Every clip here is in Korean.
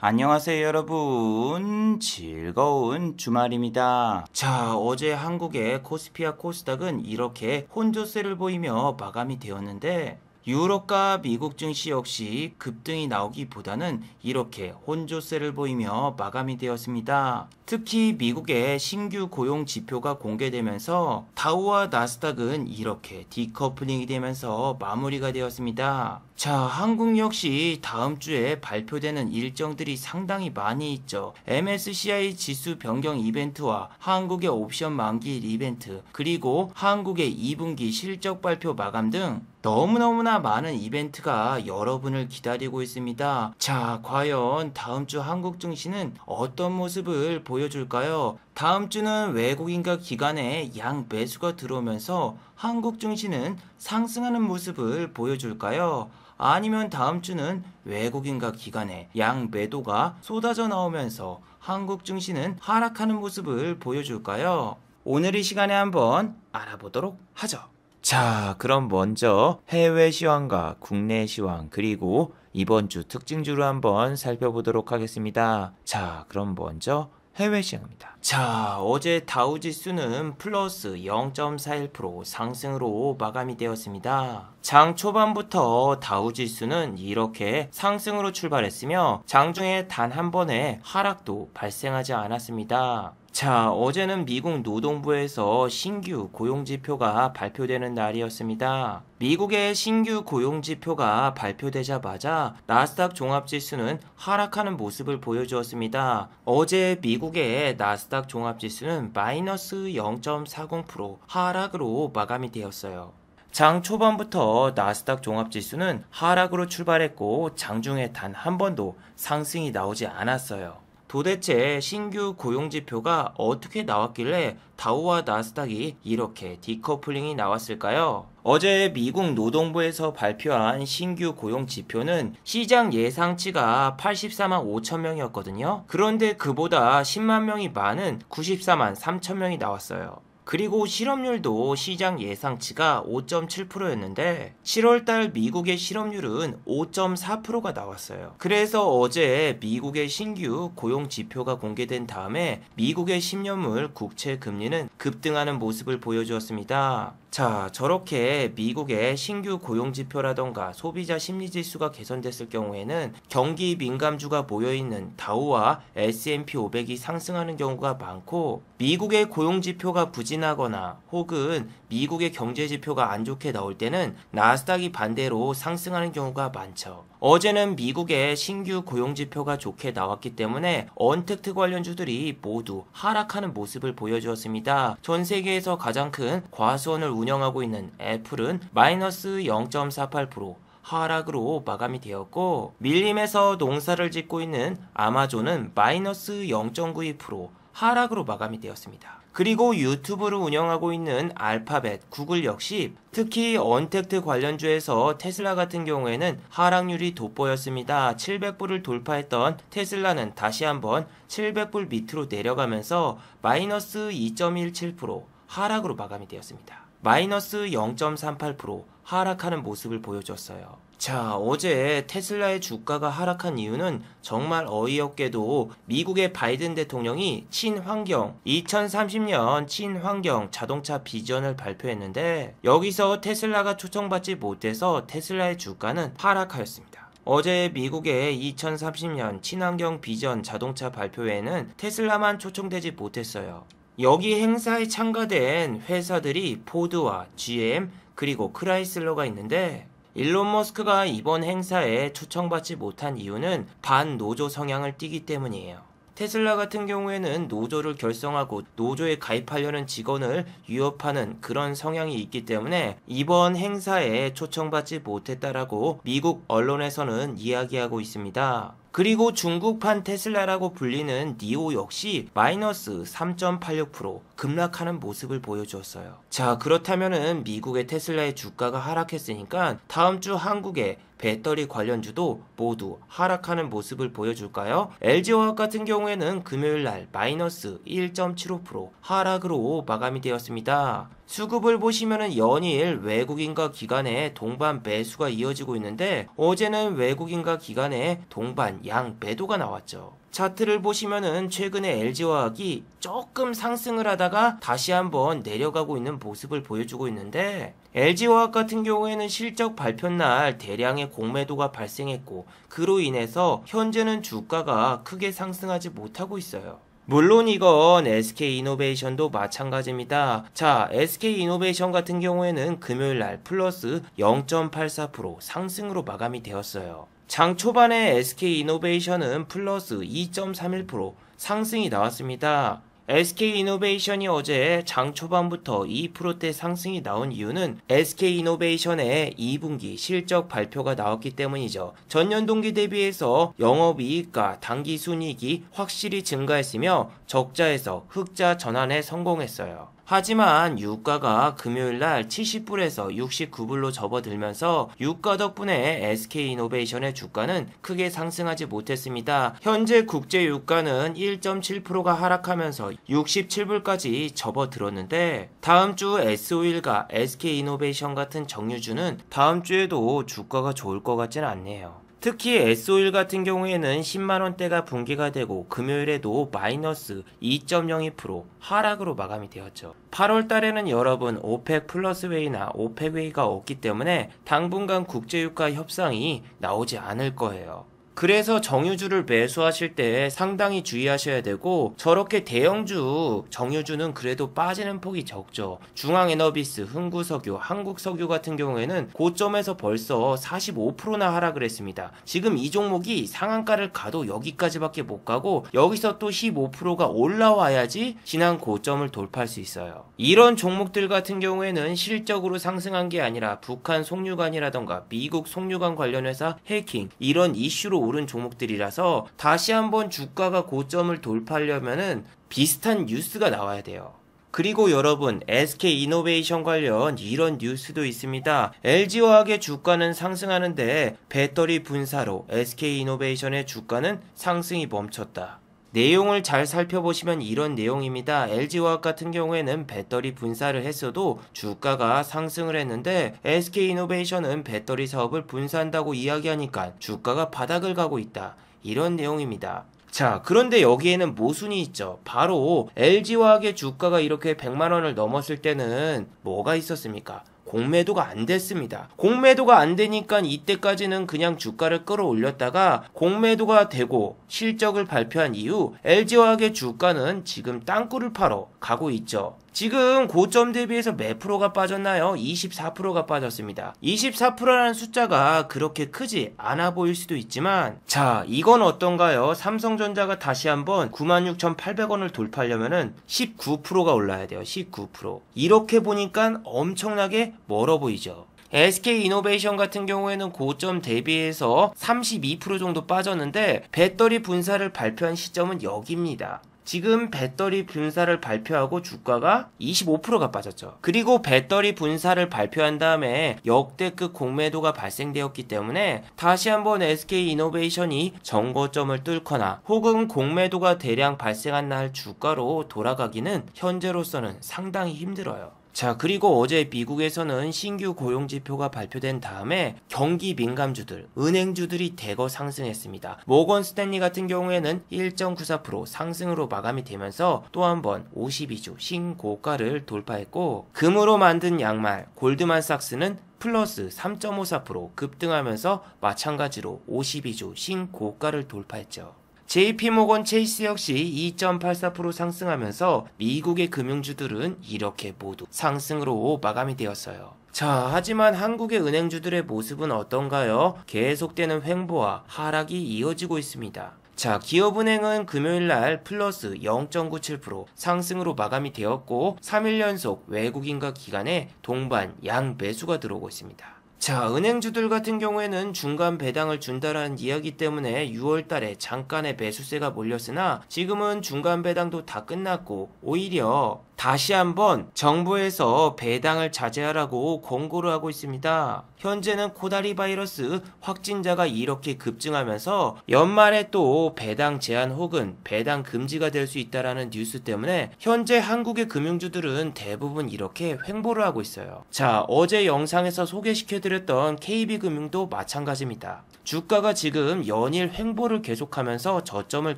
안녕하세요 여러분, 즐거운 주말입니다. 자, 어제 한국의 코스피와 코스닥은 이렇게 혼조세를 보이며 마감이 되었는데 유럽과 미국 증시 역시 급등이 나오기보다는 이렇게 혼조세를 보이며 마감이 되었습니다. 특히 미국의 신규 고용 지표가 공개되면서 다우와 나스닥은 이렇게 디커플링이 되면서 마무리가 되었습니다. 자, 한국 역시 다음 주에 발표되는 일정들이 상당히 많이 있죠. MSCI 지수 변경 이벤트와 한국의 옵션 만기일 이벤트, 그리고 한국의 2분기 실적 발표 마감 등 너무너무나 많은 이벤트가 여러분을 기다리고 있습니다. 자, 과연 다음 주 한국 증시는 어떤 모습을 보여줄까요? 다음 주는 외국인과 기관의 양 매수가 들어오면서 한국 증시는 상승하는 모습을 보여줄까요? 아니면 다음 주는 외국인과 기관의 양 매도가 쏟아져 나오면서 한국 증시는 하락하는 모습을 보여줄까요? 오늘 이 시간에 한번 알아보도록 하죠. 자, 그럼 먼저 해외 시황과 국내 시황 그리고 이번 주 특징주로 한번 살펴보도록 하겠습니다. 자, 그럼 먼저 해외 시황입니다. 자, 어제 다우지수는 플러스 0.41% 상승으로 마감이 되었습니다. 장 초반부터 다우지수는 이렇게 상승으로 출발했으며 장중에 단 한 번의 하락도 발생하지 않았습니다. 자, 어제는 미국 노동부에서 신규 고용지표가 발표되는 날이었습니다. 미국의 신규 고용지표가 발표되자마자 나스닥 종합지수는 하락하는 모습을 보여주었습니다. 어제 미국의 나스닥 종합지수는 마이너스 0.40% 하락으로 마감이 되었어요. 장 초반부터 나스닥 종합지수는 하락으로 출발했고 장중에 단 한 번도 상승이 나오지 않았어요. 도대체 신규 고용지표가 어떻게 나왔길래 다우와 나스닥이 이렇게 디커플링이 나왔을까요? 어제 미국 노동부에서 발표한 신규 고용지표는 시장 예상치가 84만 5천 명이었거든요. 그런데 그보다 10만 명이 많은 94만 3천 명이 나왔어요. 그리고 실업률도 시장 예상치가 5.7%였는데 7월달 미국의 실업률은 5.4%가 나왔어요. 그래서 어제 미국의 신규 고용 지표가 공개된 다음에 미국의 10년물 국채 금리는 급등하는 모습을 보여주었습니다. 자, 저렇게 미국의 신규 고용지표라던가 소비자 심리지수가 개선됐을 경우에는 경기 민감주가 모여있는 다우와 S&P 500이 상승하는 경우가 많고 미국의 고용지표가 부진하거나 혹은 미국의 경제지표가 안 좋게 나올 때는 나스닥이 반대로 상승하는 경우가 많죠. 어제는 미국의 신규 고용지표가 좋게 나왔기 때문에 언택트 관련주들이 모두 하락하는 모습을 보여주었습니다. 전 세계에서 가장 큰 과수원을 운영하고 있는 애플은 마이너스 0.48% 하락으로 마감이 되었고 밀림에서 농사를 짓고 있는 아마존은 마이너스 0.92% 하락으로 마감이 되었습니다. 그리고 유튜브를 운영하고 있는 알파벳, 구글 역시 특히 언택트 관련주에서 테슬라 같은 경우에는 하락률이 돋보였습니다. 700불을 돌파했던 테슬라는 다시 한번 700불 밑으로 내려가면서 마이너스 2.17% 하락으로 마감이 되었습니다. 마이너스 0.38% 하락하는 모습을 보여줬어요. 자, 어제 테슬라의 주가가 하락한 이유는 정말 어이없게도 미국의 바이든 대통령이 친환경 2030년 친환경 자동차 비전을 발표했는데 여기서 테슬라가 초청받지 못해서 테슬라의 주가는 하락하였습니다. 어제 미국의 2030년 친환경 비전 자동차 발표회에는 테슬라만 초청되지 못했어요. 여기 행사에 참가된 회사들이 포드와 GM 그리고 크라이슬러가 있는데 일론 머스크가 이번 행사에 초청받지 못한 이유는 반노조 성향을 띠기 때문이에요. 테슬라 같은 경우에는 노조를 결성하고 노조에 가입하려는 직원을 위협하는 그런 성향이 있기 때문에 이번 행사에 초청받지 못했다라고 미국 언론에서는 이야기하고 있습니다. 그리고 중국판 테슬라라고 불리는 니오 역시 마이너스 3.86% 급락하는 모습을 보여주었어요. 자, 그렇다면은 미국의 테슬라의 주가가 하락했으니까 다음 주 한국의 배터리 관련주도 모두 하락하는 모습을 보여줄까요? LG화학 같은 경우에는 금요일날 마이너스 1.75% 하락으로 마감이 되었습니다. 수급을 보시면은 연일 외국인과 기관의 동반 매수가 이어지고 있는데 어제는 외국인과 기관의 동반 양 매도가 나왔죠. 차트를 보시면은 최근에 LG화학이 조금 상승을 하다가 다시 한번 내려가고 있는 모습을 보여주고 있는데 LG화학 같은 경우에는 실적 발표 날 대량의 공매도가 발생했고 그로 인해서 현재는 주가가 크게 상승하지 못하고 있어요. 물론 이건 SK이노베이션도 마찬가지입니다. 자, SK이노베이션 같은 경우에는 금요일날 플러스 0.84% 상승으로 마감이 되었어요. 장 초반에 SK이노베이션은 플러스 2.31% 상승이 나왔습니다. SK이노베이션이 어제 장 초반부터 2%대 상승이 나온 이유는 SK이노베이션의 2분기 실적 발표가 나왔기 때문이죠. 전년 동기 대비해서 영업이익과 당기순이익이 확실히 증가했으며 적자에서 흑자 전환에 성공했어요. 하지만 유가가 금요일날 70불에서 69불로 접어들면서 유가 덕분에 SK이노베이션의 주가는 크게 상승하지 못했습니다. 현재 국제 유가는 1.7%가 하락하면서 67불까지 접어들었는데 다음 주 S-오일과 SK이노베이션 같은 정유주는 다음 주에도 주가가 좋을 것 같지는 않네요. 특히 S-오일 같은 경우에는 10만원대가 붕괴가 되고 금요일에도 마이너스 2.02% 하락으로 마감이 되었죠. 8월 달에는 여러분 오펙 플러스 회의나 오펙 회의가 없기 때문에 당분간 국제유가 협상이 나오지 않을 거예요. 그래서 정유주를 매수하실 때 상당히 주의하셔야 되고 저렇게 대형주 정유주는 그래도 빠지는 폭이 적죠. 중앙에너비스, 흥구석유, 한국석유 같은 경우에는 고점에서 벌써 45%나 하락을 했습니다. 지금 이 종목이 상한가를 가도 여기까지밖에 못 가고 여기서 또 15%가 올라와야지 지난 고점을 돌파할 수 있어요. 이런 종목들 같은 경우에는 실적으로 상승한 게 아니라 북한 송유관이라던가 미국 송유관 관련 회사 해킹 이런 이슈로 오른 종목들이라서 다시 한번 주가가 고점을 돌파하려면은 비슷한 뉴스가 나와야 돼요. 그리고 여러분 SK이노베이션 관련 이런 뉴스도 있습니다. LG화학의 주가는 상승하는데 배터리 분사로 SK이노베이션의 주가는 상승이 멈췄다. 내용을 잘 살펴보시면 이런 내용입니다. LG화학 같은 경우에는 배터리 분사를 했어도 주가가 상승을 했는데 SK이노베이션은 배터리 사업을 분사한다고 이야기하니까 주가가 바닥을 가고 있다. 이런 내용입니다. 자, 그런데 여기에는 모순이 있죠. 바로 LG화학의 주가가 이렇게 100만원을 넘었을 때는 뭐가 있었습니까? 공매도가 안 됐습니다. 공매도가 안 되니까 이때까지는 그냥 주가를 끌어올렸다가 공매도가 되고 실적을 발표한 이후 LG화학의 주가는 지금 땅굴을 파러 가고 있죠. 지금 고점 대비해서 몇 프로가 빠졌나요? 24%가 빠졌습니다. 24%라는 숫자가 그렇게 크지 않아 보일 수도 있지만 자, 이건 어떤가요? 삼성전자가 다시 한번 96,800원을 돌파하려면은 19%가 올라야 돼요. 19%. 이렇게 보니까 엄청나게 멀어 보이죠. SK이노베이션 같은 경우에는 고점 대비해서 32% 정도 빠졌는데 배터리 분사를 발표한 시점은 여기입니다. 지금 배터리 분사를 발표하고 주가가 25%가 빠졌죠. 그리고 배터리 분사를 발표한 다음에 역대급 공매도가 발생되었기 때문에 다시 한번 SK이노베이션이 정고점을 뚫거나 혹은 공매도가 대량 발생한 날 주가로 돌아가기는 현재로서는 상당히 힘들어요. 자, 그리고 어제 미국에서는 신규 고용지표가 발표된 다음에 경기 민감주들, 은행주들이 대거 상승했습니다. 모건 스탠리 같은 경우에는 1.94% 상승으로 마감이 되면서 또 한 번 52주 신고가를 돌파했고 금으로 만든 양말 골드만삭스는 플러스 3.54% 급등하면서 마찬가지로 52주 신고가를 돌파했죠. JP모건 체이스 역시 2.84% 상승하면서 미국의 금융주들은 이렇게 모두 상승으로 마감이 되었어요. 자, 하지만 한국의 은행주들의 모습은 어떤가요? 계속되는 횡보와 하락이 이어지고 있습니다. 자, 기업은행은 금요일날 플러스 0.97% 상승으로 마감이 되었고 3일 연속 외국인과 기관의 동반 양 매수가 들어오고 있습니다. 자, 은행주들 같은 경우에는 중간 배당을 준다라는 이야기 때문에 6월 달에 잠깐의 매수세가 몰렸으나 지금은 중간 배당도 다 끝났고 오히려 다시 한번 정부에서 배당을 자제하라고 권고를 하고 있습니다. 현재는 코다리 바이러스 확진자가 이렇게 급증하면서 연말에 또 배당 제한 혹은 배당 금지가 될 수 있다라는 뉴스 때문에 현재 한국의 금융주들은 대부분 이렇게 횡보를 하고 있어요. 자, 어제 영상에서 소개시켜드렸던 KB금융도 마찬가지입니다. 주가가 지금 연일 횡보를 계속하면서 저점을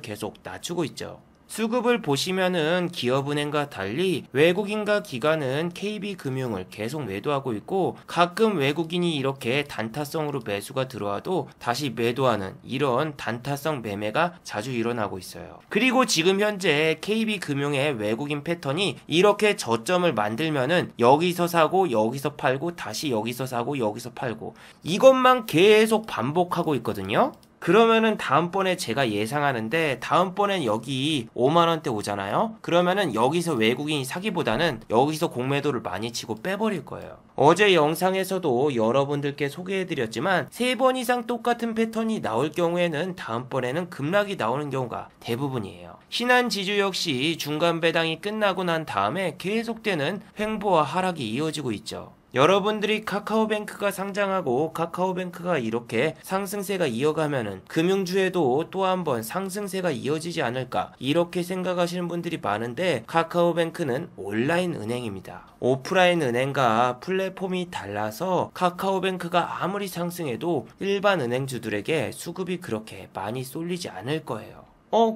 계속 낮추고 있죠. 수급을 보시면은 기업은행과 달리 외국인과 기관은 KB금융을 계속 매도하고 있고, 가끔 외국인이 이렇게 단타성으로 매수가 들어와도 다시 매도하는 이런 단타성 매매가 자주 일어나고 있어요. 그리고 지금 현재 KB금융의 외국인 패턴이 이렇게 저점을 만들면은 여기서 사고 여기서 팔고 다시 여기서 사고 여기서 팔고, 이것만 계속 반복하고 있거든요. 그러면은 다음번에 제가 예상하는데, 다음번엔 여기 5만원대 오잖아요? 그러면은 여기서 외국인이 사기보다는 여기서 공매도를 많이 치고 빼버릴 거예요. 어제 영상에서도 여러분들께 소개해드렸지만 3번 이상 똑같은 패턴이 나올 경우에는 다음번에는 급락이 나오는 경우가 대부분이에요. 신한지주 역시 중간 배당이 끝나고 난 다음에 계속되는 횡보와 하락이 이어지고 있죠. 여러분들이 카카오뱅크가 상장하고 카카오뱅크가 이렇게 상승세가 이어가면은 금융주에도 또 한 번 상승세가 이어지지 않을까, 이렇게 생각하시는 분들이 많은데, 카카오뱅크는 온라인 은행입니다. 오프라인 은행과 플랫폼이 달라서 카카오뱅크가 아무리 상승해도 일반 은행주들에게 수급이 그렇게 많이 쏠리지 않을 거예요.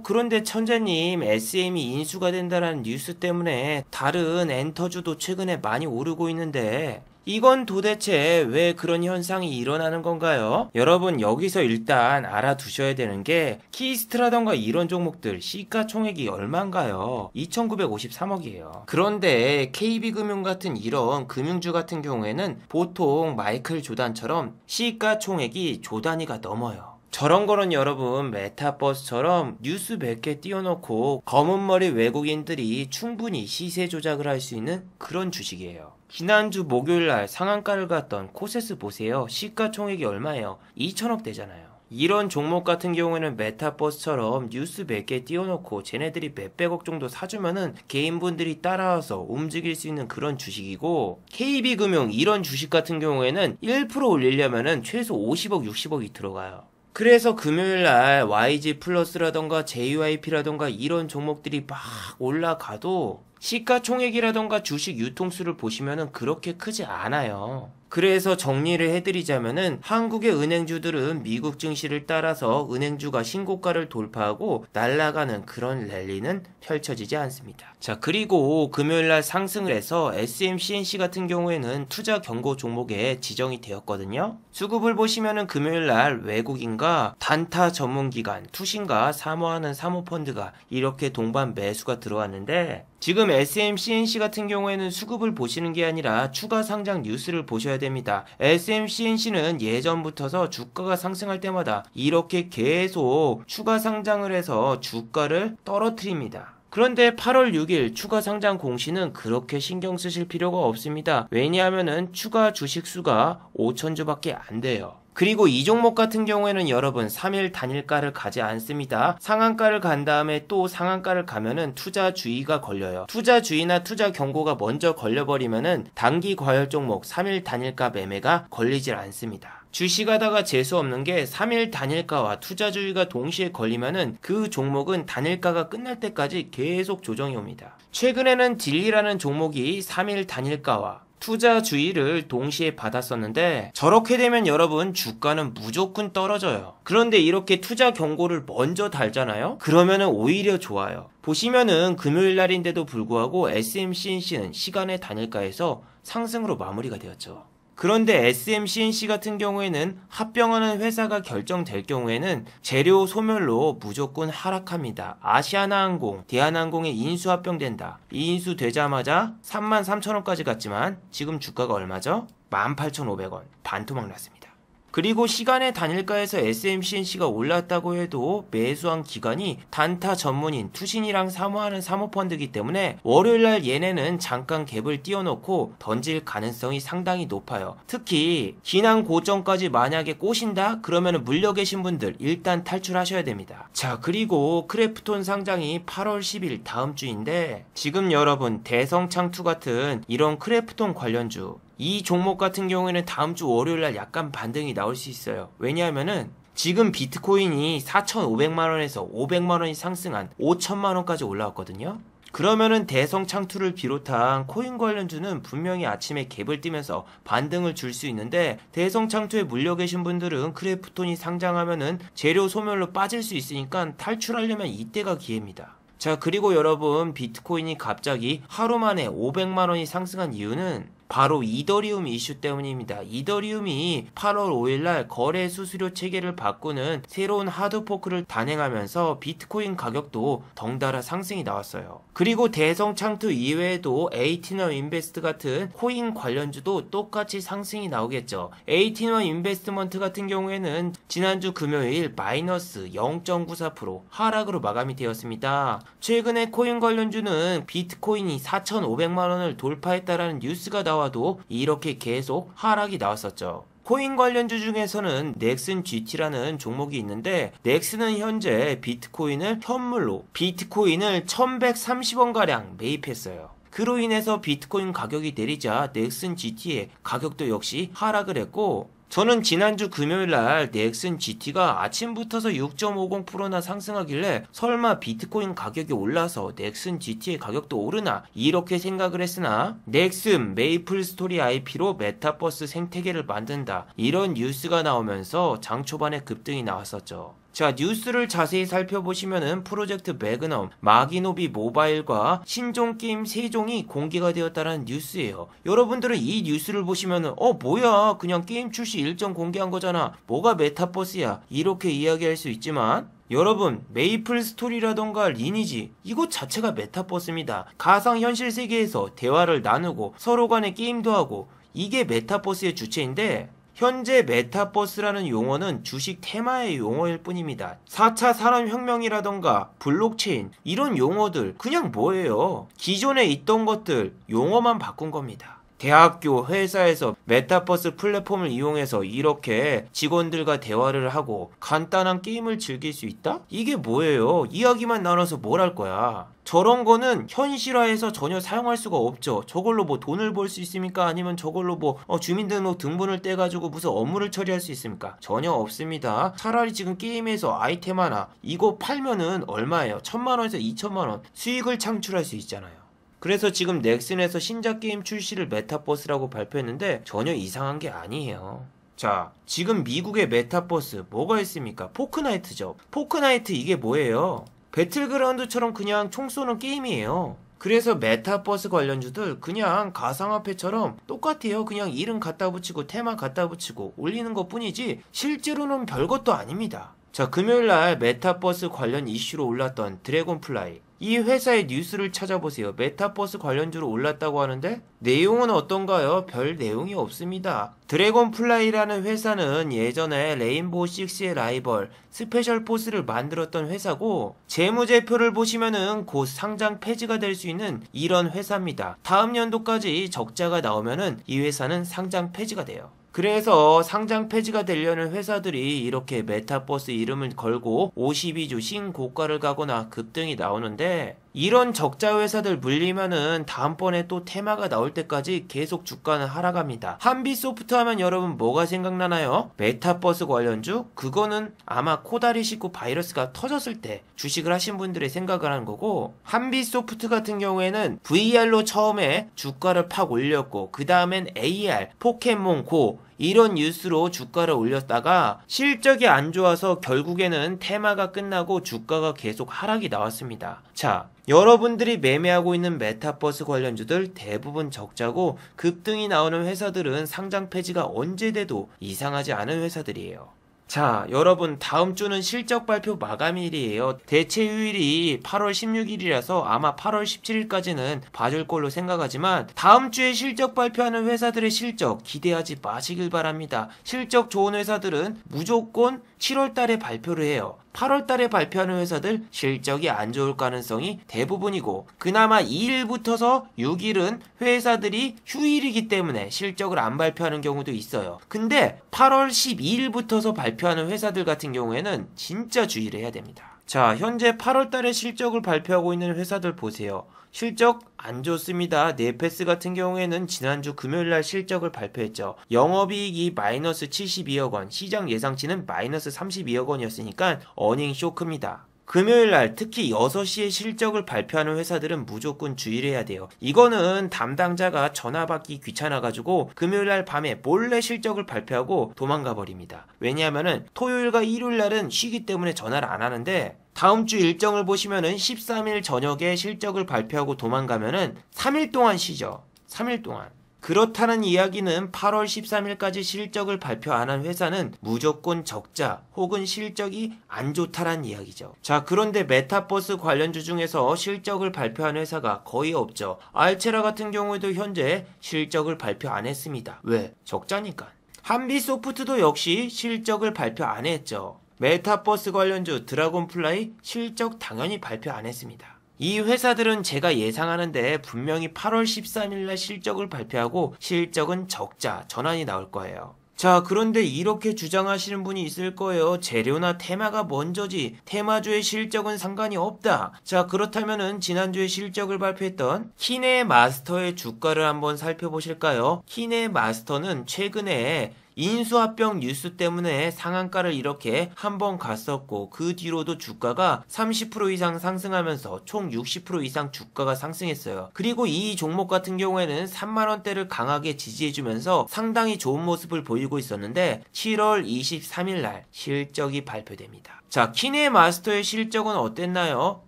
그런데 천재님, SM이 인수가 된다는 뉴스 때문에 다른 엔터주도 최근에 많이 오르고 있는데, 이건 도대체 왜 그런 현상이 일어나는 건가요? 여러분, 여기서 일단 알아두셔야 되는 게, 키스트라던가 이런 종목들 시가총액이 얼마인가요? 2,953억이에요. 그런데 KB금융 같은 이런 금융주 같은 경우에는 보통 마이클 조단처럼 시가총액이 조 단위가 넘어요. 저런 거는 여러분 메타버스처럼 뉴스 100개 띄워놓고 검은머리 외국인들이 충분히 시세 조작을 할 수 있는 그런 주식이에요. 지난주 목요일날 상한가를 갔던 코세스 보세요. 시가총액이 얼마예요? 2천억 되잖아요. 이런 종목 같은 경우에는 메타버스처럼 뉴스 100개 띄워놓고 쟤네들이 몇백억 정도 사주면은 개인분들이 따라와서 움직일 수 있는 그런 주식이고, KB금융 이런 주식 같은 경우에는 1% 올리려면은 최소 50억 60억이 들어가요. 그래서 금요일날 YG 플러스라던가 JYP라던가 이런 종목들이 막 올라가도 시가총액이라던가 주식 유통수를 보시면은 그렇게 크지 않아요. 그래서 정리를 해드리자면은 한국의 은행주들은 미국 증시를 따라서 은행주가 신고가를 돌파하고 날아가는 그런 랠리는 펼쳐지지 않습니다. 자, 그리고 금요일날 상승을 해서 SMCNC 같은 경우에는 투자 경고 종목에 지정이 되었거든요. 수급을 보시면은 금요일날 외국인과 단타 전문기관, 투신과 사모하는 사모펀드가 이렇게 동반 매수가 들어왔는데, 지금 SMCNC 같은 경우에는 수급을 보시는 게 아니라 추가 상장 뉴스를 보셔야 됩니다. SMCNC는 예전부터서 주가가 상승할 때마다 이렇게 계속 추가 상장을 해서 주가를 떨어뜨립니다. 그런데 8월 6일 추가 상장 공시는 그렇게 신경 쓰실 필요가 없습니다. 왜냐하면은 추가 주식 수가 5,000주밖에 안 돼요. 그리고 이 종목 같은 경우에는 여러분 3일 단일가를 가지 않습니다. 상한가를 간 다음에 또 상한가를 가면은 투자 주의가 걸려요. 투자 주의나 투자 경고가 먼저 걸려버리면은 단기 과열 종목 3일 단일가 매매가 걸리질 않습니다. 주식하다가 재수 없는 게 3일 단일가와 투자주의가 동시에 걸리면은 그 종목은 단일가가 끝날 때까지 계속 조정이 옵니다. 최근에는 딜리라는 종목이 3일 단일가와 투자 주의를 동시에 받았었는데, 저렇게 되면 여러분 주가는 무조건 떨어져요. 그런데 이렇게 투자 경고를 먼저 달잖아요? 그러면은 오히려 좋아요. 보시면은 금요일 날인데도 불구하고 SMCNC는 시간의 단일가에서 상승으로 마무리가 되었죠. 그런데 SMCNC 같은 경우에는 합병하는 회사가 결정될 경우에는 재료 소멸로 무조건 하락합니다. 아시아나항공, 대한항공에 인수 합병된다. 이 인수 되자마자 33,000원까지 갔지만 지금 주가가 얼마죠? 18,500원. 반토막 났습니다. 그리고 시간의 단일가에서 SMCNC가 올랐다고 해도 매수한 기간이 단타 전문인 투신이랑 사모하는 사모펀드이기 때문에 월요일날 얘네는 잠깐 갭을 띄워놓고 던질 가능성이 상당히 높아요. 특히 기난 고점까지 만약에 꼬신다? 그러면 물려 계신 분들 일단 탈출하셔야 됩니다. 자, 그리고 크래프톤 상장이 8월 10일 다음 주인데 지금 여러분 대성창투 같은 이런 크래프톤 관련주 이 종목 같은 경우에는 다음 주 월요일날 약간 반등이 나올 수 있어요. 왜냐하면은 지금 비트코인이 4,500만원에서 500만원이 상승한 5천만원까지 올라왔거든요. 그러면은 대성창투를 비롯한 코인 관련주는 분명히 아침에 갭을 띄면서 반등을 줄 수 있는데 대성창투에 물려 계신 분들은 크래프톤이 상장하면은 재료 소멸로 빠질 수 있으니까 탈출하려면 이때가 기회입니다. 자, 그리고 여러분 비트코인이 갑자기 하루 만에 500만원이 상승한 이유는 바로 이더리움 이슈 때문입니다. 이더리움이 8월 5일날 거래 수수료 체계를 바꾸는 새로운 하드포크를 단행하면서 비트코인 가격도 덩달아 상승이 나왔어요. 그리고 대성창투 이외에도 에이티너 인베스트 같은 코인 관련주도 똑같이 상승이 나오겠죠. 에이티너 인베스트먼트 같은 경우에는 지난주 금요일 마이너스 0.94% 하락으로 마감이 되었습니다. 최근에 코인 관련주는 비트코인이 4,500만원을 돌파했다라는 뉴스가 나와도 이렇게 계속 하락이 나왔었죠. 코인 관련주 중에서는 넥슨 GT라는 종목이 있는데 넥슨은 현재 비트코인을 현물로 비트코인을 1130원가량 매입했어요. 그로 인해서 비트코인 가격이 내리자 넥슨 GT의 가격도 역시 하락을 했고 저는 지난주 금요일날 넥슨 GT가 아침부터서 6.50%나 상승하길래 설마 비트코인 가격이 올라서 넥슨 GT의 가격도 오르나 이렇게 생각을 했으나 넥슨 메이플 스토리 IP로 메타버스 생태계를 만든다 이런 뉴스가 나오면서 장 초반에 급등이 나왔었죠. 자, 뉴스를 자세히 살펴보시면은 프로젝트 매그넘, 마기노비 모바일과 신종 게임 3종이 공개가 되었다는 뉴스예요. 여러분들은 이 뉴스를 보시면은 뭐야 그냥 게임 출시 일정 공개한 거잖아. 뭐가 메타버스야. 이렇게 이야기할 수 있지만 여러분 메이플 스토리라던가 리니지 이것 자체가 메타버스입니다. 가상현실 세계에서 대화를 나누고 서로 간에 게임도 하고 이게 메타버스의 주체인데 현재 메타버스라는 용어는 주식 테마의 용어일 뿐입니다. 4차 산업혁명이라던가 블록체인 이런 용어들 그냥 뭐예요? 기존에 있던 것들 용어만 바꾼 겁니다. 대학교, 회사에서 메타버스 플랫폼을 이용해서 이렇게 직원들과 대화를 하고 간단한 게임을 즐길 수 있다? 이게 뭐예요? 이야기만 나눠서 뭘 할 거야? 저런 거는 현실화해서 전혀 사용할 수가 없죠. 저걸로 뭐 돈을 벌 수 있습니까? 아니면 저걸로 뭐 주민등록 등본을 떼가지고 무슨 업무를 처리할 수 있습니까? 전혀 없습니다. 차라리 지금 게임에서 아이템 하나 이거 팔면은 얼마예요? 1,000만원에서 2,000만원 수익을 창출할 수 있잖아요. 그래서 지금 넥슨에서 신작 게임 출시를 메타버스라고 발표했는데 전혀 이상한 게 아니에요. 자, 지금 미국의 메타버스 뭐가 있습니까? 포크나이트죠. 포크나이트 이게 뭐예요? 배틀그라운드처럼 그냥 총 쏘는 게임이에요. 그래서 메타버스 관련주들 그냥 가상화폐처럼 똑같아요. 그냥 이름 갖다 붙이고 테마 갖다 붙이고 올리는 것 뿐이지 실제로는 별것도 아닙니다. 자, 금요일날 메타버스 관련 이슈로 올랐던 드래곤플라이 이 회사의 뉴스를 찾아보세요. 메타버스 관련주로 올랐다고 하는데 내용은 어떤가요? 별 내용이 없습니다. 드래곤플라이라는 회사는 예전에 레인보우 식스의 라이벌 스페셜포스를 만들었던 회사고 재무제표를 보시면은 곧 상장 폐지가 될 수 있는 이런 회사입니다. 다음 연도까지 적자가 나오면은 이 회사는 상장 폐지가 돼요. 그래서 상장 폐지가 되려는 회사들이 이렇게 메타버스 이름을 걸고 52주 신고가를 가거나 급등이 나오는데 이런 적자 회사들 물리면은 다음번에 또 테마가 나올 때까지 계속 주가는 하락합니다. 한비소프트 하면 여러분 뭐가 생각나나요? 메타버스 관련주? 그거는 아마 코다리 씻고 바이러스가 터졌을 때 주식을 하신 분들의 생각을 하는 거고 한비소프트 같은 경우에는 VR로 처음에 주가를 팍 올렸고 그 다음엔 AR, 포켓몬고 이런 뉴스로 주가를 올렸다가 실적이 안 좋아서 결국에는 테마가 끝나고 주가가 계속 하락이 나왔습니다. 자, 여러분들이 매매하고 있는 메타버스 관련주들 대부분 적자고 급등이 나오는 회사들은 상장 폐지가 언제 돼도 이상하지 않은 회사들이에요. 자, 여러분 다음 주는 실적 발표 마감일이에요. 대체 휴일이 8월 16일이라서 아마 8월 17일까지는 봐줄 걸로 생각하지만 다음 주에 실적 발표하는 회사들의 실적 기대하지 마시길 바랍니다. 실적 좋은 회사들은 무조건 7월 달에 발표를 해요. 8월 달에 발표하는 회사들 실적이 안 좋을 가능성이 대부분이고 그나마 2일부터서 6일은 회사들이 휴일이기 때문에 실적을 안 발표하는 경우도 있어요. 근데 8월 12일부터서 발표하는 회사들 같은 경우에는 진짜 주의를 해야 됩니다. 자, 현재 8월 달에 실적을 발표하고 있는 회사들 보세요. 실적 안 좋습니다. 네페스 같은 경우에는 지난주 금요일날 실적을 발표했죠. 영업이익이 마이너스 72억 원, 시장 예상치는 마이너스 32억 원이었으니까 어닝 쇼크입니다. 금요일날 특히 6시에 실적을 발표하는 회사들은 무조건 주의를 해야 돼요. 이거는 담당자가 전화 받기 귀찮아가지고 금요일날 밤에 몰래 실적을 발표하고 도망가 버립니다. 왜냐하면은 토요일과 일요일날은 쉬기 때문에 전화를 안 하는데 다음 주 일정을 보시면은 13일 저녁에 실적을 발표하고 도망가면은 3일 동안 쉬죠. 3일 동안. 그렇다는 이야기는 8월 13일까지 실적을 발표 안 한 회사는 무조건 적자 혹은 실적이 안 좋다란 이야기죠. 자, 그런데 메타버스 관련주 중에서 실적을 발표한 회사가 거의 없죠. 알체라 같은 경우에도 현재 실적을 발표 안 했습니다. 왜? 적자니까. 한비소프트도 역시 실적을 발표 안 했죠. 메타버스 관련주 드라곤플라이 실적 당연히 발표 안 했습니다. 이 회사들은 제가 예상하는데 분명히 8월 13일날 실적을 발표하고 실적은 적자, 전환이 나올 거예요. 자, 그런데 이렇게 주장하시는 분이 있을 거예요. 재료나 테마가 먼저지 테마주의 실적은 상관이 없다. 자, 그렇다면은 지난주에 실적을 발표했던 키네마스터의 주가를 한번 살펴보실까요? 키네마스터는 최근에 인수합병 뉴스 때문에 상한가를 이렇게 한번 갔었고 그 뒤로도 주가가 30% 이상 상승하면서 총 60% 이상 주가가 상승했어요. 그리고 이 종목 같은 경우에는 3만원대를 강하게 지지해주면서 상당히 좋은 모습을 보이고 있었는데 7월 23일 날 실적이 발표됩니다. 자, 키네마스터의 실적은 어땠나요?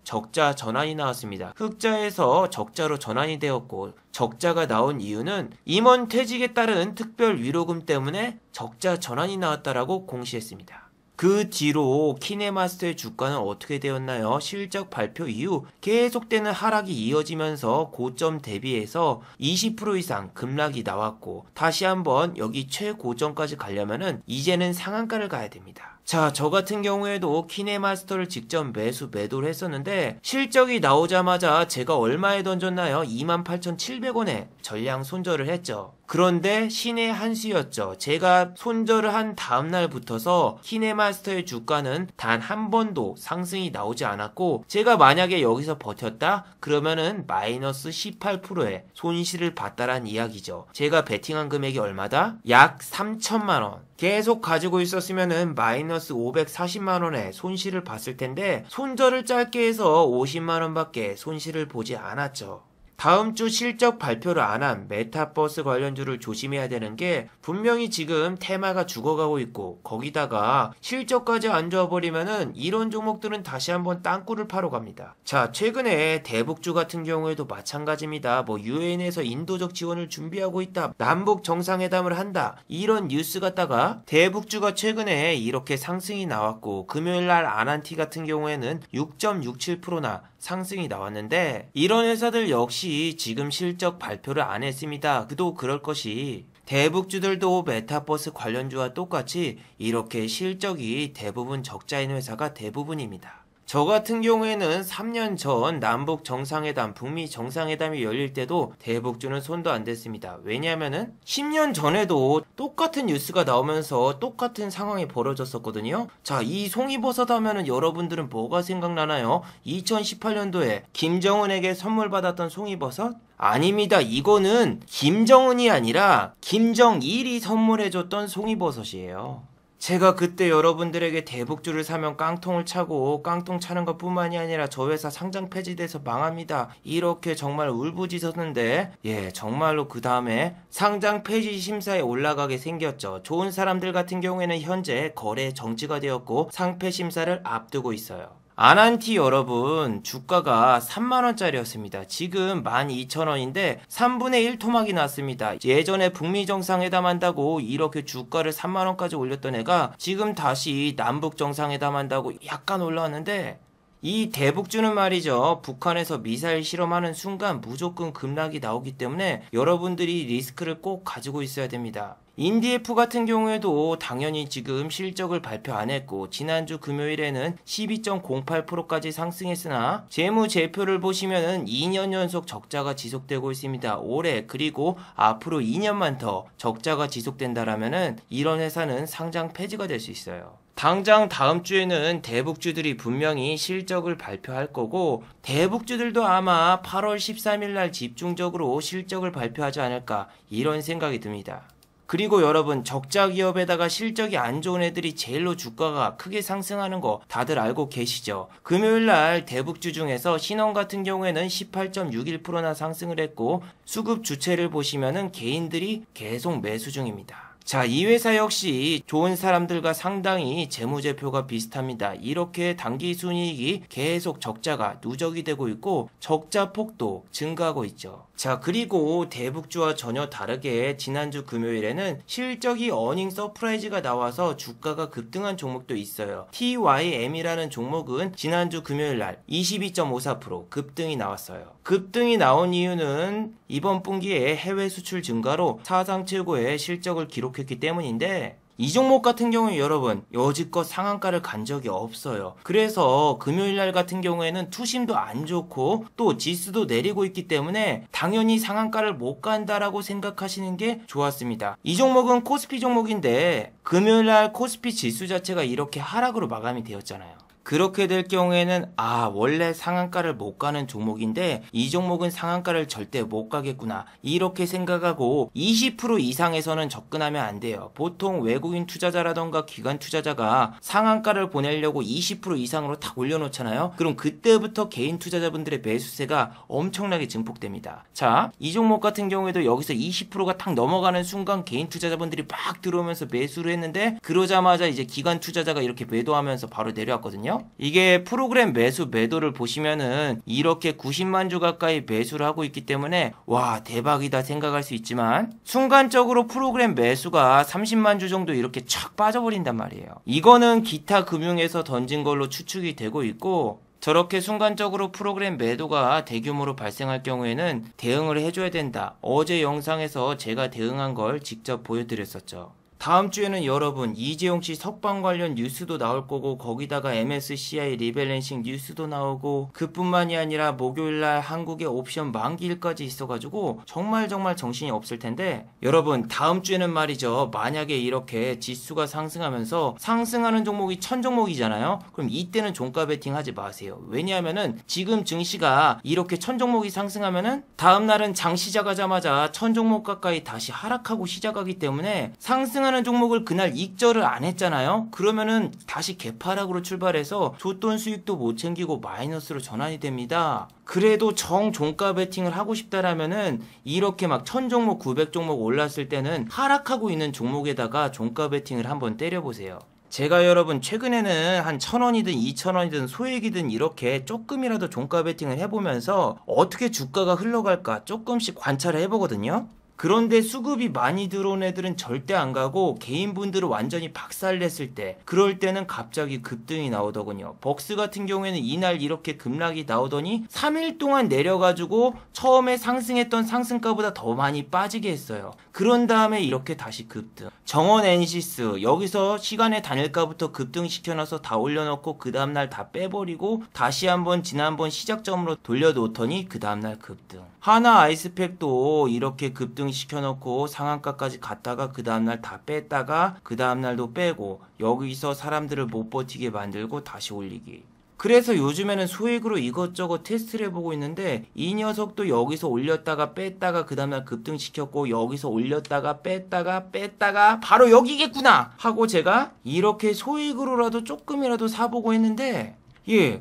적자 전환이 나왔습니다. 흑자에서 적자로 전환이 되었고 적자가 나온 이유는 임원 퇴직에 따른 특별 위로금 때문에 적자 전환이 나왔다라고 공시했습니다. 그 뒤로 키네마스터의 주가는 어떻게 되었나요? 실적 발표 이후 계속되는 하락이 이어지면서 고점 대비해서 20% 이상 급락이 나왔고 다시 한번 여기 최고점까지 가려면은 이제는 상한가를 가야 됩니다. 자, 저 같은 경우에도 키네마스터를 직접 매도를 했었는데 실적이 나오자마자 제가 얼마에 던졌나요? 28,700원에 전량 손절을 했죠. 그런데 신의 한 수였죠. 제가 손절을 한 다음날부터서 키네마스터의 주가는 단 한 번도 상승이 나오지 않았고 제가 만약에 여기서 버텼다? 그러면은 마이너스 18%의 손실을 봤다란 이야기죠. 제가 베팅한 금액이 얼마다? 약 3천만원. 계속 가지고 있었으면은 마이너스 540만원의 손실을 봤을 텐데 손절을 짧게 해서 50만원밖에 손실을 보지 않았죠. 다음 주 실적 발표를 안 한 메타버스 관련주를 조심해야 되는 게 분명히 지금 테마가 죽어가고 있고 거기다가 실적까지 안 좋아버리면은 이런 종목들은 다시 한번 땅굴을 파러 갑니다. 자, 최근에 대북주 같은 경우에도 마찬가지입니다. 뭐 유엔에서 인도적 지원을 준비하고 있다. 남북 정상회담을 한다. 이런 뉴스 갖다가 대북주가 최근에 이렇게 상승이 나왔고 금요일날 아난티 같은 경우에는 6.67%나 상승이 나왔는데 이런 회사들 역시 지금 실적 발표를 안 했습니다. 그도 그럴 것이 대북주들도 메타버스 관련주와 똑같이 이렇게 실적이 대부분 적자인 회사가 대부분입니다. 저 같은 경우에는 3년 전 남북 정상회담, 북미 정상회담이 열릴 때도 대북주는 손도 안 댔습니다. 왜냐하면은 10년 전에도 똑같은 뉴스가 나오면서 똑같은 상황이 벌어졌었거든요. 자, 이 송이버섯 하면은 여러분들은 뭐가 생각나나요? 2018년도에 김정은에게 선물 받았던 송이버섯? 아닙니다. 이거는 김정은이 아니라 김정일이 선물해줬던 송이버섯이에요. 제가 그때 여러분들에게 대북주를 사면 깡통을 차고 깡통 차는 것 뿐만이 아니라 저 회사 상장 폐지돼서 망합니다. 이렇게 정말 울부짖었는데 정말로 그 다음에 상장 폐지 심사에 올라가게 생겼죠. 좋은 사람들 같은 경우에는 현재 거래 정지가 되었고 상폐 심사를 앞두고 있어요. 아난티 여러분 주가가 3만원짜리였습니다. 지금 12,000원인데 3분의 1 토막이 났습니다. 예전에 북미 정상회담 한다고 이렇게 주가를 3만원까지 올렸던 애가 지금 다시 남북 정상회담 한다고 약간 올라왔는데, 이 대북주는 말이죠, 북한에서 미사일 실험하는 순간 무조건 급락이 나오기 때문에 여러분들이 리스크를 꼭 가지고 있어야 됩니다. 인디에프 같은 경우에도 당연히 지금 실적을 발표 안 했고 지난주 금요일에는 12.08%까지 상승했으나 재무제표를 보시면은 2년 연속 적자가 지속되고 있습니다. 올해 그리고 앞으로 2년만 더 적자가 지속된다라면은 이런 회사는 상장 폐지가 될 수 있어요. 당장 다음 주에는 대북주들이 분명히 실적을 발표할 거고 대북주들도 아마 8월 13일 날 집중적으로 실적을 발표하지 않을까 이런 생각이 듭니다. 그리고 여러분, 적자 기업에다가 실적이 안 좋은 애들이 제일로 주가가 크게 상승하는 거 다들 알고 계시죠? 금요일날 대북주 중에서 신원 같은 경우에는 18.61%나 상승을 했고 수급 주체를 보시면은 개인들이 계속 매수 중입니다. 자, 이 회사 역시 좋은 사람들과 상당히 재무제표가 비슷합니다. 이렇게 당기순이익이 계속 적자가 누적이 되고 있고 적자 폭도 증가하고 있죠. 자, 그리고 대북주와 전혀 다르게 지난주 금요일에는 실적이 어닝 서프라이즈가 나와서 주가가 급등한 종목도 있어요. TYM이라는 종목은 지난주 금요일날 22.54% 급등이 나왔어요. 급등이 나온 이유는 이번 분기에 해외 수출 증가로 사상 최고의 실적을 기록했기 때문인데, 이 종목 같은 경우에 여러분 여지껏 상한가를 간 적이 없어요. 그래서 금요일날 같은 경우에는 투심도 안 좋고 또 지수도 내리고 있기 때문에 당연히 상한가를 못 간다라고 생각하시는 게 좋았습니다. 이 종목은 코스피 종목인데 금요일날 코스피 지수 자체가 이렇게 하락으로 마감이 되었잖아요. 그렇게 될 경우에는 원래 상한가를 못 가는 종목인데 이 종목은 상한가를 절대 못 가겠구나 이렇게 생각하고 20% 이상에서는 접근하면 안 돼요. 보통 외국인 투자자라던가 기관 투자자가 상한가를 보내려고 20% 이상으로 탁 올려놓잖아요. 그럼 그때부터 개인 투자자분들의 매수세가 엄청나게 증폭됩니다. 자, 이 종목 같은 경우에도 여기서 20%가 탁 넘어가는 순간 개인 투자자분들이 막 들어오면서 매수를 했는데 그러자마자 이제 기관 투자자가 이렇게 매도하면서 바로 내려왔거든요. 이게 프로그램 매도를 보시면은 이렇게 90만 주 가까이 매수를 하고 있기 때문에 와 대박이다 생각할 수 있지만 순간적으로 프로그램 매수가 30만 주 정도 이렇게 촥 빠져버린단 말이에요. 이거는 기타 금융에서 던진 걸로 추측이 되고 있고, 저렇게 순간적으로 프로그램 매도가 대규모로 발생할 경우에는 대응을 해줘야 된다. 어제 영상에서 제가 대응한 걸 직접 보여드렸었죠. 다음 주에는 여러분 이재용씨 석방 관련 뉴스도 나올 거고 거기다가 MSCI 리밸런싱 뉴스도 나오고 그뿐만이 아니라 목요일날 한국의 옵션 만기일까지 있어가지고 정말 정신이 없을 텐데, 여러분 다음 주에는 말이죠, 만약에 이렇게 지수가 상승하면서 상승하는 종목이 1000종목이잖아요. 그럼 이때는 종가 베팅 하지 마세요. 왜냐하면은 지금 증시가 이렇게 1000종목이 상승하면은 다음날은 장 시작하자마자 1000종목 가까이 다시 하락하고 시작하기 때문에 상승하는 종목을 그날 익절을 안 했잖아요. 그러면은 다시 개파락으로 출발해서 줬던 수익도 못 챙기고 마이너스로 전환이 됩니다. 그래도 종가 베팅을 하고 싶다라면은 이렇게 막 1000종목 900종목 올랐을 때는 하락하고 있는 종목에다가 종가 베팅을 한번 때려보세요. 제가 여러분 최근에는 한 1000원이든 2000원이든 소액이든 이렇게 조금이라도 종가 베팅을 해보면서 어떻게 주가가 흘러갈까 조금씩 관찰을 해보거든요. 그런데 수급이 많이 들어온 애들은 절대 안 가고 개인분들은 완전히 박살냈을 때, 그럴 때는 갑자기 급등이 나오더군요. 벅스 같은 경우에는 이날 이렇게 급락이 나오더니 3일 동안 내려가지고 처음에 상승했던 상승가보다 더 많이 빠지게 했어요. 그런 다음에 이렇게 다시 급등. 정원 엔시스 여기서 시간의 단일가부터 급등시켜놔서 다 올려놓고 그 다음날 다 빼버리고 다시 한번 지난번 시작점으로 돌려놓더니 그 다음날 급등. 하나 아이스팩도 이렇게 급등시켜놓고 상한가까지 갔다가 그 다음날 다 뺐다가 그 다음날도 빼고 여기서 사람들을 못 버티게 만들고 다시 올리기. 그래서 요즘에는 소액으로 이것저것 테스트를 해보고 있는데 이 녀석도 여기서 올렸다가 뺐다가 그 다음날 급등시켰고 여기서 올렸다가 뺐다가 바로 여기겠구나 하고 제가 이렇게 소액으로라도 조금이라도 사보고 했는데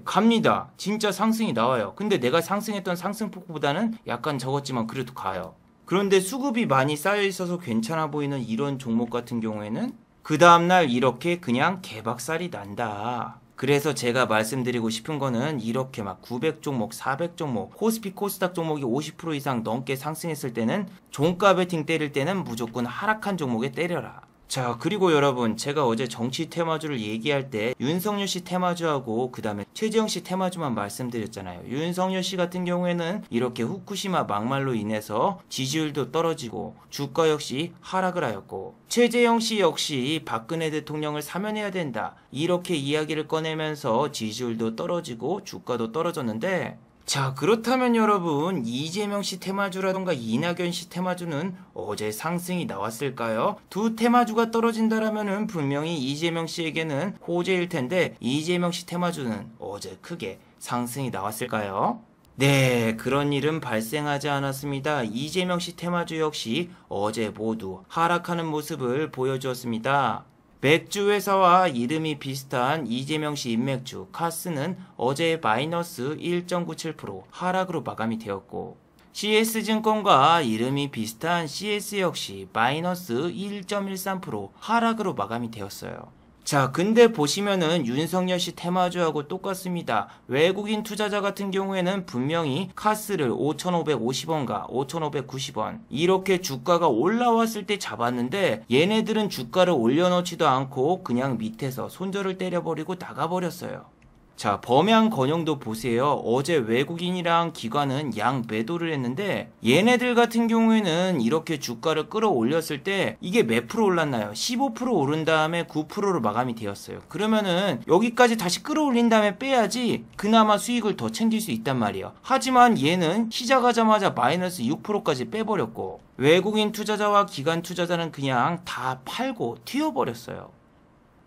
갑니다. 진짜 상승이 나와요. 근데 내가 상승했던 상승폭보다는 약간 적었지만 그래도 가요. 그런데 수급이 많이 쌓여 있어서 괜찮아 보이는 이런 종목 같은 경우에는 그 다음날 이렇게 그냥 개박살이 난다. 그래서 제가 말씀드리고 싶은 거는 이렇게 막 900종목, 400종목, 코스피 코스닥 종목이 50% 이상 넘게 상승했을 때는 종가 베팅 때릴 때는 무조건 하락한 종목에 때려라. 자, 그리고 여러분, 제가 어제 정치 테마주를 얘기할 때 윤석열 씨 테마주하고 그 다음에 최재형 씨 테마주만 말씀드렸잖아요. 윤석열 씨 같은 경우에는 이렇게 후쿠시마 막말로 인해서 지지율도 떨어지고 주가 역시 하락을 하였고, 최재형 씨 역시 박근혜 대통령을 사면해야 된다 이렇게 이야기를 꺼내면서 지지율도 떨어지고 주가도 떨어졌는데, 자, 그렇다면 여러분, 이재명 씨 테마주라던가 이낙연 씨 테마주는 어제 상승이 나왔을까요? 두 테마주가 떨어진다라면은 분명히 이재명 씨에게는 호재일 텐데 이재명 씨 테마주는 어제 크게 상승이 나왔을까요? 네, 그런 일은 발생하지 않았습니다. 이재명 씨 테마주 역시 어제 모두 하락하는 모습을 보여주었습니다. 맥주 회사와 이름이 비슷한 이재명 씨 인맥주 카스는 어제 마이너스 1.97% 하락으로 마감이 되었고, CS증권과 이름이 비슷한 CS 역시 마이너스 1.13% 하락으로 마감이 되었어요. 자, 근데 보시면은 윤석열 씨 테마주하고 똑같습니다. 외국인 투자자 같은 경우에는 분명히 카스를 5,550원과 5,590원 이렇게 주가가 올라왔을 때 잡았는데, 얘네들은 주가를 올려놓지도 않고 그냥 밑에서 손절을 때려버리고 나가버렸어요. 자, 범양 건영도 보세요. 어제 외국인이랑 기관은 양 매도를 했는데 얘네들 같은 경우에는 이렇게 주가를 끌어올렸을 때 이게 몇 프로 올랐나요? 15% 오른 다음에 9%로 마감이 되었어요. 그러면은 여기까지 다시 끌어올린 다음에 빼야지 그나마 수익을 더 챙길 수 있단 말이에요. 하지만 얘는 시작하자마자 마이너스 6%까지 빼버렸고, 외국인 투자자와 기관 투자자는 그냥 다 팔고 튀어버렸어요.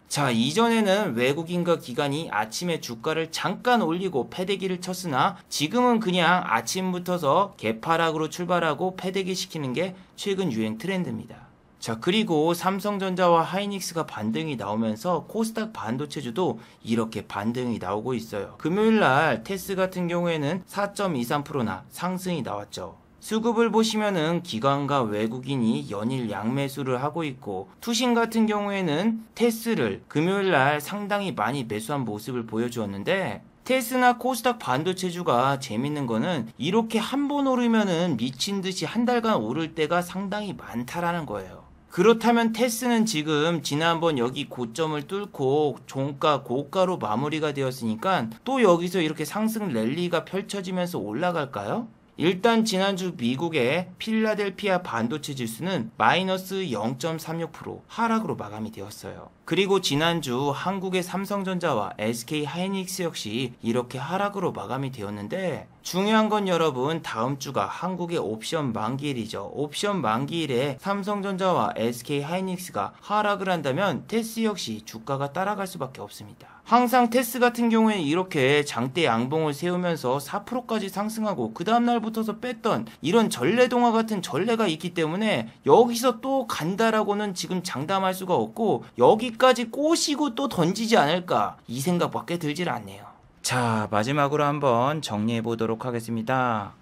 자, 이전에는 외국인과 기관이 아침에 주가를 잠깐 올리고 패대기를 쳤으나 지금은 그냥 아침부터서 개파락으로 출발하고 패대기 시키는 게 최근 유행 트렌드입니다. 자, 그리고 삼성전자와 하이닉스가 반등이 나오면서 코스닥 반도체주도 이렇게 반등이 나오고 있어요. 금요일날 테스 같은 경우에는 4.23%나 상승이 나왔죠. 수급을 보시면은 기관과 외국인이 연일 양매수를 하고 있고, 투신 같은 경우에는 테스를 금요일날 상당히 많이 매수한 모습을 보여주었는데, 테스나 코스닥 반도체주가 재밌는 거는 이렇게 한 번 오르면은 미친 듯이 한 달간 오를 때가 상당히 많다라는 거예요. 그렇다면 테스는 지금 지난번 여기 고점을 뚫고 종가 고가로 마무리가 되었으니까 또 여기서 이렇게 상승 랠리가 펼쳐지면서 올라갈까요? 일단 지난주 미국의 필라델피아 반도체 지수는 마이너스 0.36% 하락으로 마감이 되었어요. 그리고 지난주 한국의 삼성전자와 SK 하이닉스 역시 이렇게 하락으로 마감이 되었는데, 중요한 건 여러분, 다음 주가 한국의 옵션 만기일이죠. 옵션 만기일에 삼성전자와 SK 하이닉스가 하락을 한다면 테스 역시 주가가 따라갈 수밖에 없습니다. 항상 테스 같은 경우에는 이렇게 장대 양봉을 세우면서 4%까지 상승하고 그 다음날부터서 뺐던 이런 전래동화 같은 전래가 있기 때문에 여기서 또 간다라고는 지금 장담할 수가 없고, 여기까지 꼬시고 또 던지지 않을까 이 생각밖에 들질 않네요. 자, 마지막으로 한번 정리해 보도록 하겠습니다.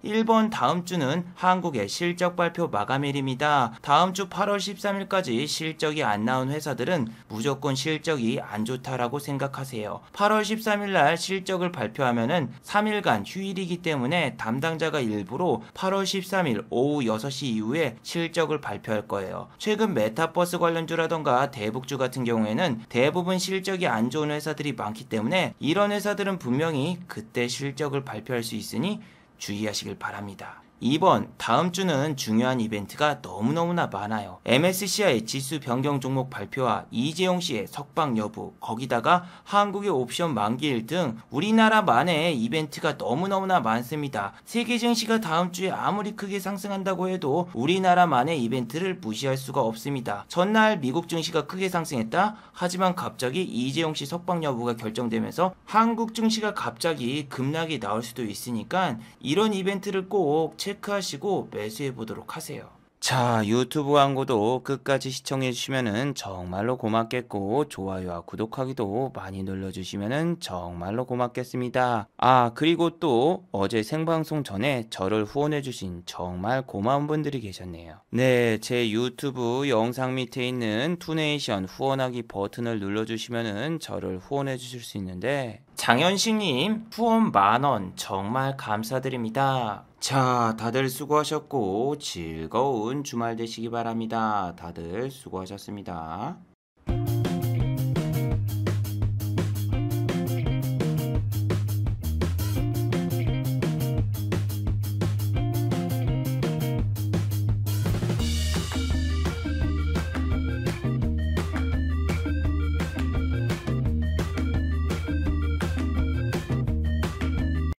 1번 다음 주는 한국의 실적 발표 마감일입니다. 다음 주 8월 13일까지 실적이 안 나온 회사들은 무조건 실적이 안 좋다라고 생각하세요. 8월 13일 날 실적을 발표하면은 3일간 휴일이기 때문에 담당자가 일부러 8월 13일 오후 6시 이후에 실적을 발표할 거예요. 최근 메타버스 관련주라던가 대북주 같은 경우에는 대부분 실적이 안 좋은 회사들이 많기 때문에 이런 회사들은 분명히 그때 실적을 발표할 수 있으니 주의하시길 바랍니다. 2번, 다음 주는 중요한 이벤트가 너무너무나 많아요. MSCI 지수 변경 종목 발표와 이재용 씨의 석방 여부, 거기다가 한국의 옵션 만기일 등 우리나라만의 이벤트가 너무너무나 많습니다. 세계 증시가 다음 주에 아무리 크게 상승한다고 해도 우리나라만의 이벤트를 무시할 수가 없습니다. 전날 미국 증시가 크게 상승했다? 하지만 갑자기 이재용 씨 석방 여부가 결정되면서 한국 증시가 갑자기 급락이 나올 수도 있으니까 이런 이벤트를 꼭 체크하시고 매수해 보도록 하세요. 자, 유튜브 광고도 끝까지 시청해주시면은 정말로 고맙겠고, 좋아요와 구독하기도 많이 눌러주시면은 정말로 고맙겠습니다. 아, 그리고 또 어제 생방송 전에 저를 후원해주신 정말 고마운 분들이 계셨네요. 네, 제 유튜브 영상 밑에 있는 투네이션 후원하기 버튼을 눌러주시면은 저를 후원해주실 수 있는데, 장현식님 후원 10,000원 정말 감사드립니다. 자, 다들 수고하셨고 즐거운 주말 되시기 바랍니다. 다들 수고하셨습니다.